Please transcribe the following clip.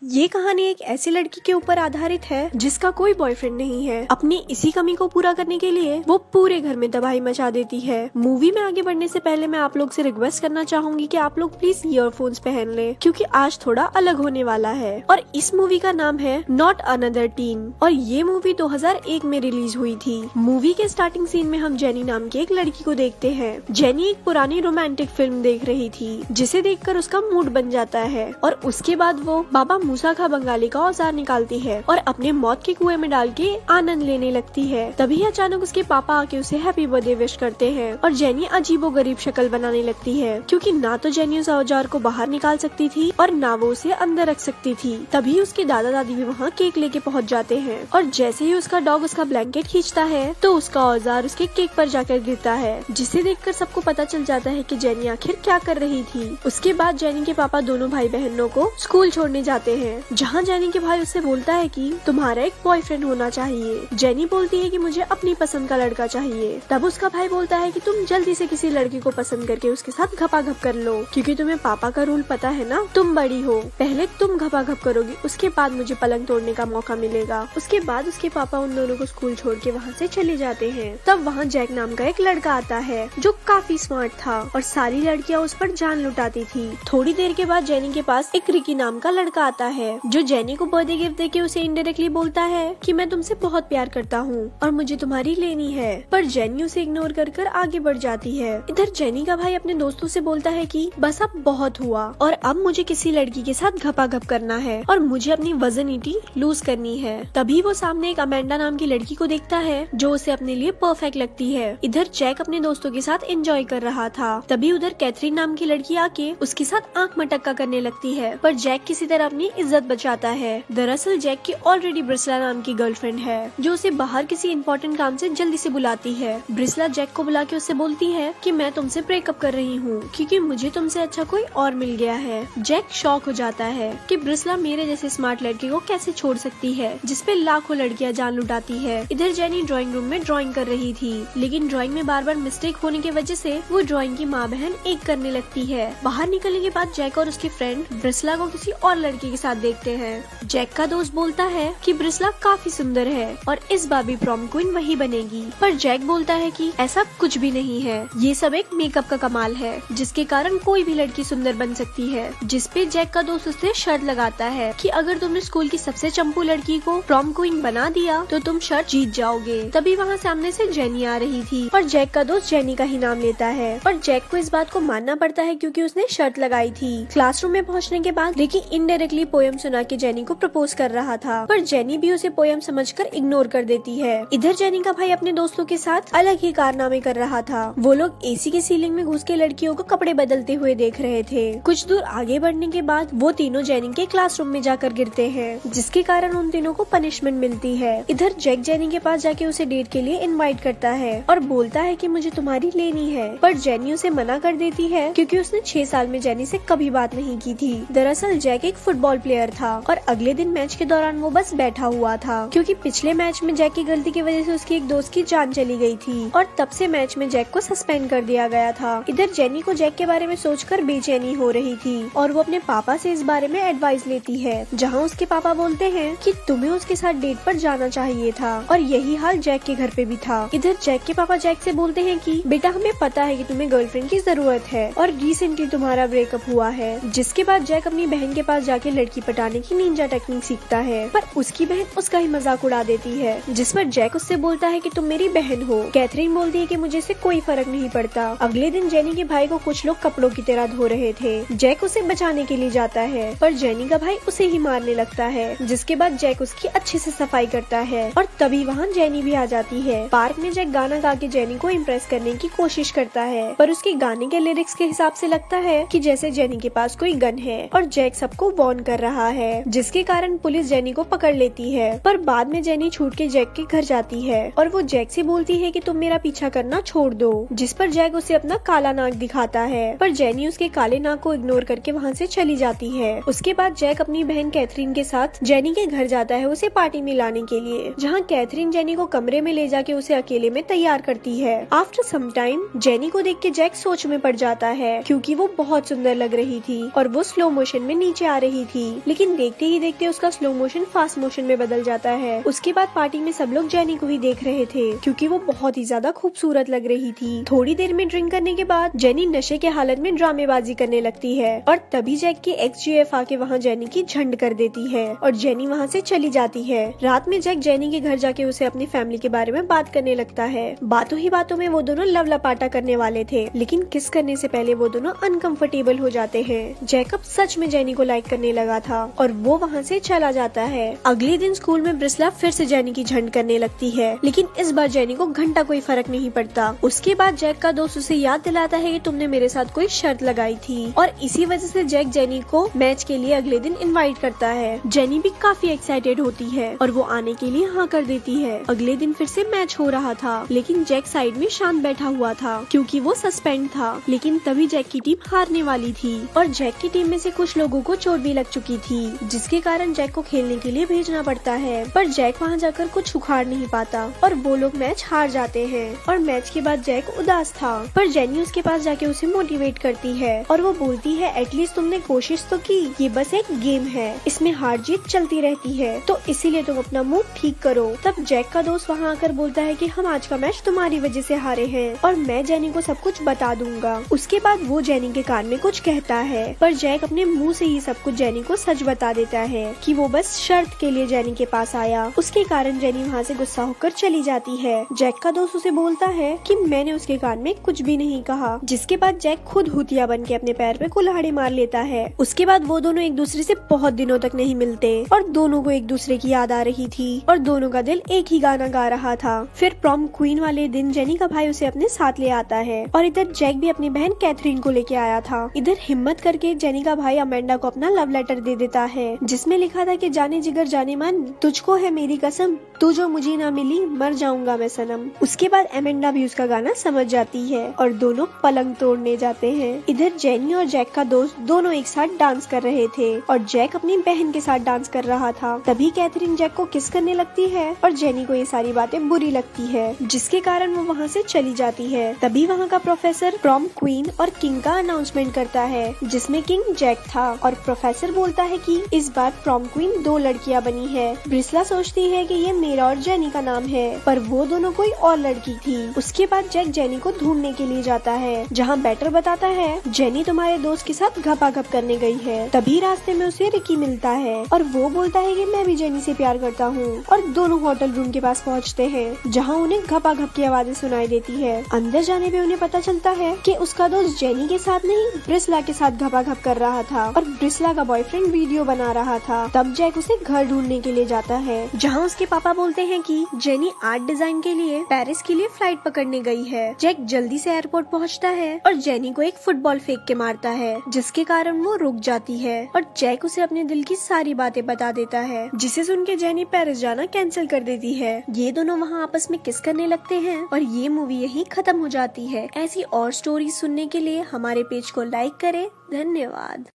ये कहानी एक ऐसी लड़की के ऊपर आधारित है जिसका कोई बॉयफ्रेंड नहीं है। अपनी इसी कमी को पूरा करने के लिए वो पूरे घर में तबाही मचा देती है। मूवी में आगे बढ़ने से पहले मैं आप लोग से रिक्वेस्ट करना चाहूंगी कि आप लोग प्लीज ईयरफोन्स पहन लें, क्योंकि आज थोड़ा अलग होने वाला है। और इस मूवी का नाम है नॉट अनदर टीन और ये मूवी 2001 में रिलीज हुई थी। मूवी के स्टार्टिंग सीन में हम जेनी नाम की एक लड़की को देखते हैं। जेनी एक पुरानी रोमांटिक फिल्म देख रही थी जिसे देखकर उसका मूड बन जाता है और उसके बाद वो बाबा मूसा खा बंगाली का औजार निकालती है और अपने मौत के कुएं में डाल के आनंद लेने लगती है। तभी अचानक उसके पापा आके उसे हैप्पी बर्थडे विश करते हैं और जेनी अजीबोगरीब शक्ल बनाने लगती है, क्योंकि ना तो जेनी उस औजार को बाहर निकाल सकती थी और ना वो उसे अंदर रख सकती थी। तभी उसके दादा दादी भी वहाँ केक लेके पहुँच जाते हैं और जैसे ही उसका डॉग उसका ब्लैंकेट खींचता है तो उसका औजार उसके केक पर जाकर गिरता है, जिसे देखकर सबको पता चल जाता है कि जेनी आखिर क्या कर रही थी। उसके बाद जेनी के पापा दोनों भाई बहनों को स्कूल छोड़ने जाते हैं, जहाँ जेनी के भाई उससे बोलता है कि तुम्हारा एक बॉयफ्रेंड होना चाहिए। जेनी बोलती है कि मुझे अपनी पसंद का लड़का चाहिए। तब उसका भाई बोलता है कि तुम जल्दी से किसी लड़की को पसंद करके उसके साथ घपाघप कर लो, क्योंकि तुम्हें पापा का रूल पता है ना, तुम बड़ी हो, पहले तुम घपाघप करोगी, उसके बाद मुझे पलंग तोड़ने का मौका मिलेगा। उसके बाद उसके पापा उन दोनों को स्कूल छोड़ के वहाँ से चले जाते हैं। तब वहाँ जैक नाम का एक लड़का आता है जो काफी स्मार्ट था और सारी लड़कियाँ उस पर जान लुटाती थी। थोड़ी देर के बाद जेनी के पास एक रिकी नाम का लड़का आता है जो जेनी को बर्थडे गिफ्ट देके उसे इनडायरेक्टली बोलता है कि मैं तुमसे बहुत प्यार करता हूँ और मुझे तुम्हारी लेनी है, पर जेनी उसे इग्नोर कर आगे बढ़ जाती है। इधर जेनी का भाई अपने दोस्तों से बोलता है कि बस अब बहुत हुआ और अब मुझे किसी लड़की के साथ घपाघप करना है और मुझे अपनी वजनिटी लूज करनी है। तभी वो सामने एक अमेंडा नाम की लड़की को देखता है जो उसे अपने लिए परफेक्ट लगती है। इधर जैक अपने दोस्तों के साथ एंजॉय कर रहा था। तभी उधर कैथरीन नाम की लड़की आके उसके साथ आंख मटक्का करने लगती है, पर जैक किसी तरह अपनी इज्जत बचाता है। दरअसल जैक की ऑलरेडी ब्रिस्ला नाम की गर्लफ्रेंड है जो उसे बाहर किसी इंपॉर्टेंट काम से जल्दी से बुलाती है। ब्रिस्ला जैक को बुला के उससे बोलती है कि मैं तुमसे ब्रेकअप कर रही हूँ क्योंकि मुझे तुमसे अच्छा कोई और मिल गया है। जैक शॉक हो जाता है कि ब्रिस्ला मेरे जैसे स्मार्ट लड़के को कैसे छोड़ सकती है जिसपे लाखों लड़कियां जान लुटाती है। इधर जेनी ड्राइंग रूम में ड्राइंग कर रही थी, लेकिन ड्राइंग में बार बार मिस्टेक होने की वजह से वो ड्राइंग की माँ बहन एक करने लगती है। बाहर निकलने के बाद जैक और उसके फ्रेंड ब्रिस्ला को किसी और लड़के के साथ देखते हैं। जैक का दोस्त बोलता है कि ब्रिस्ला काफी सुंदर है और इस बार भी प्रॉम क्वीन वही बनेगी, पर जैक बोलता है कि ऐसा कुछ भी नहीं है, ये सब एक मेकअप का कमाल है जिसके कारण कोई भी लड़की सुंदर बन सकती है। जिसपे जैक का दोस्त उससे शर्त लगाता है कि अगर तुमने स्कूल की सबसे चंपू लड़की को प्रॉम क्वीन बना दिया तो तुम शर्त जीत जाओगे। तभी वहाँ सामने से जेनी आ रही थी और जैक का दोस्त जेनी का ही नाम लेता है और जैक को इस बात को मानना पड़ता है क्योंकि उसने शर्त लगाई थी। क्लासरूम में पहुँचने के बाद रिकी इनडायरेक्टली पोयम सुना के जेनी को प्रपोज कर रहा था, पर जेनी भी उसे पोयम समझकर इग्नोर कर देती है। इधर जेनी का भाई अपने दोस्तों के साथ अलग ही कारनामे कर रहा था। वो लोग एसी की सीलिंग में घुस के लड़कियों को कपड़े बदलते हुए देख रहे थे। कुछ दूर आगे बढ़ने के बाद वो तीनों जेनी के क्लासरूम में जाकर गिरते हैं, जिसके कारण उन तीनों को पनिशमेंट मिलती है। इधर जैक जेनी के पास जाके उसे डेट के लिए इनवाइट करता है और बोलता है कि मुझे तुम्हारी लेनी है, पर जेनी उसे मना कर देती है क्योंकि उसने 6 साल में जेनी से कभी बात नहीं की थी। दरअसल जैक एक फुटबॉल प्लेयर था और अगले दिन मैच के दौरान वो बस बैठा हुआ था, क्योंकि पिछले मैच में जैक की गलती की वजह से उसकी एक दोस्त की जान चली गई थी और तब से मैच में जैक को सस्पेंड कर दिया गया था। इधर जेनी को जैक के बारे में सोचकर बेचैनी हो रही थी और वो अपने पापा से इस बारे में एडवाइस लेती है, जहाँ उसके पापा बोलते हैं कि तुम्हें उसके साथ डेट पर जाना चाहिए था और यही हाल जैक के घर पे भी था। इधर जैक के पापा जैक से बोलते हैं कि बेटा हमें पता है कि तुम्हें गर्लफ्रेंड की जरूरत है और रिसेंटली तुम्हारा ब्रेकअप हुआ है। जिसके बाद जैक अपनी बहन के पास जाके लड़की पटाने की निंजा टेक्निक सीखता है, पर उसकी बहन उसका ही मजाक उड़ा देती है, जिस पर जैक उससे बोलता है कि तुम मेरी बहन हो। कैथरीन बोलती है कि मुझे इससे कोई फर्क नहीं पड़ता। अगले दिन जेनी के भाई को कुछ लोग कपड़ों की तरह धो रहे थे। जैक उसे बचाने के लिए जाता है, पर जेनी का भाई उसे ही मारने लगता है, जिसके बाद जैक उसकी अच्छे से सफाई करता है और तभी वहाँ जेनी भी आ जाती है। पार्क में जैक गाना गा के जेनी को इम्प्रेस करने की कोशिश करता है, पर उसके गाने के लिरिक्स के हिसाब से लगता है कि जैसे जेनी के पास कोई गन है और जैक सबको वार्न कर रहा है, जिसके कारण पुलिस जेनी को पकड़ लेती है। पर बाद में जेनी छूट के जैक के घर जाती है और वो जैक से बोलती है कि तुम मेरा पीछा करना छोड़ दो, जिस पर जैक उसे अपना काला नाक दिखाता है, पर जेनी उसके काले नाक को इग्नोर करके वहाँ से चली जाती है। उसके बाद जैक अपनी बहन कैथरीन के साथ जेनी के घर जाता है उसे पार्टी में लाने के लिए, जहाँ कैथरीन जेनी को कमरे में ले जाके उसे अकेले में तैयार करती है। आफ्टर सम टाइम जेनी को देख के जैक सोच में पड़ जाता है क्योंकि वो बहुत सुंदर लग रही थी और वो स्लो मोशन में नीचे आ रही थी। लेकिन देखते ही देखते उसका स्लो मोशन फास्ट मोशन में बदल जाता है। उसके बाद पार्टी में सब लोग जेनी को ही देख रहे थे क्योंकि वो बहुत ही ज्यादा खूबसूरत लग रही थी। थोड़ी देर में ड्रिंक करने के बाद जेनी नशे के हालत में ड्रामेबाजी करने लगती है और तभी जैक की XGF आके वहाँ जेनी की झंड कर देती है और जेनी वहाँ से चली जाती है। रात में जैक जेनी के घर जाके उसे अपनी फैमिली के बारे में बात करने लगता है। बातों ही बातों में वो दोनों लव लपाटा करने वाले थे, लेकिन किस करने से पहले वो दोनों अनकंफर्टेबल हो जाते हैं। जैकब सच में जेनी को लाइक करने लगा था और वो वहाँ से चला जाता है। अगले दिन स्कूल में ब्रिस्ला फिर से जेनी की झंड करने लगती है, लेकिन इस बार जेनी को घंटा कोई फर्क नहीं पड़ता। उसके बाद जैक का दोस्त उसे याद दिलाता है कि तुमने मेरे साथ कोई शर्त लगाई थी और इसी वजह से जैक जेनी को मैच के लिए अगले दिन इनवाइट करता है। जेनी भी काफी एक्साइटेड होती है और वो आने के लिए हाँ कर देती है। अगले दिन फिर से मैच हो रहा था, लेकिन जैक साइड में शांत बैठा हुआ था क्योंकि वो सस्पेंड था। लेकिन तभी जैक की टीम हारने वाली थी और जैक की टीम में से कुछ लोगों को चोट भी लग चुकी थी, जिसके कारण जैक को खेलने के लिए भेजना पड़ता है। पर जैक वहाँ जाकर कुछ उखाड़ नहीं पाता और वो लोग मैच हार जाते हैं। और मैच के बाद जैक उदास था, पर जेनी उसके पास जाके उसे मोटिवेट करती है और वो बोलती है एटलीस्ट तुमने कोशिश तो की, ये बस एक गेम है, इसमें हार जीत चलती रहती है, तो इसीलिए तुम अपना मूड ठीक करो। तब जैक का दोस्त वहाँ आकर बोलता है कि हम आज का मैच तुम्हारी वजह से हारे हैं और मैं जेनी को सब कुछ बता दूंगा। उसके बाद वो जेनी के कान में कुछ कहता है, पर जैक अपने मुंह से ही सब कुछ जेनी को सच बता देता है कि वो बस शर्त के लिए जेनी के पास आया। उसके कारण जेनी वहाँ से गुस्सा होकर चली जाती है। जैक का दोस्त उसे बोलता है कि मैंने उसके कान में कुछ भी नहीं कहा, जिसके बाद जैक खुद हुतिया बन के अपने पैर पे कुल्हाड़ी मार लेता है। उसके बाद वो दोनों एक दूसरे से बहुत दिनों तक नहीं मिलते और दोनों को एक दूसरे की याद आ रही थी और दोनों का दिल एक ही गाना गा रहा था। फिर प्रॉम क्वीन वाले दिन जेनी का भाई उसे अपने साथ ले आता है और इधर जैक भी अपनी बहन कैथरीन को लेके आया था। इधर हिम्मत करके जेनी का भाई अमेंडा को अपना लव लेटर दे देता है, जिसमें लिखा था कि जाने जिगर जाने मन, तुझको है मेरी कसम, तू जो मुझे ना मिली मर जाऊंगा मैं सनम। उसके बाद अमेंडा भी उसका गाना समझ जाती है और दोनों पलंग तोड़ने जाते हैं। इधर जेनी और जैक का दोस्त दोनों एक साथ डांस कर रहे थे और जैक अपनी बहन के साथ डांस कर रहा था। तभी कैथरीन जैक को किस करने लगती है और जेनी को ये सारी बातें बुरी लगती है, जिसके कारण वो वहाँ से चली जाती है। तभी वहाँ का प्रोफेसर प्रॉम क्वीन और किंग का अनाउंसमेंट करता है, जिसमें किंग जैक था और प्रोफेसर बोलता है कि इस बार प्रॉम क्वीन 2 लड़कियां बनी है। ब्रिस्ला सोचती है कि ये मेरा और जेनी का नाम है, पर वो दोनों कोई और लड़की थी। उसके बाद जैक जेनी को ढूंढने के लिए जाता है, जहाँ बैटर बताता है जेनी तुम्हारे दोस्त के साथ घपाघप करने गई है। तभी रास्ते में उसे रिकी मिलता है और वो बोलता है कि मैं भी जेनी से प्यार करता हूँ और दोनों होटल रूम के पास पहुँचते हैं, जहाँ उन्हें घपाघप की आवाजें सुनाई देती है। अंदर जाने पे उन्हें पता चलता है कि उसका दोस्त जेनी के साथ नहीं ब्रिस्ला के साथ घपाघप कर रहा था और ब्रिस्ला का बॉयफ्रेंड वीडियो बना रहा था। तब जैक उसे घर ढूंढने के लिए जाता है, जहाँ उसके पापा बोलते हैं कि जेनी आर्ट डिजाइन के लिए पेरिस के लिए फ्लाइट पकड़ने गई है। जैक जल्दी से एयरपोर्ट पहुँचता है और जेनी को एक फुटबॉल फेंक के मारता है, जिसके कारण वो रुक जाती है और जैक उसे अपने दिल की सारी बातें बता देता है, जिसे सुन के जेनी पेरिस जाना कैंसिल कर देती है। ये दोनों वहाँ आपस में किस करने लगते हैं और ये मूवी यही खत्म हो जाती है। ऐसी और स्टोरी सुनने के लिए हमारे पेज को लाइक करें। धन्यवाद।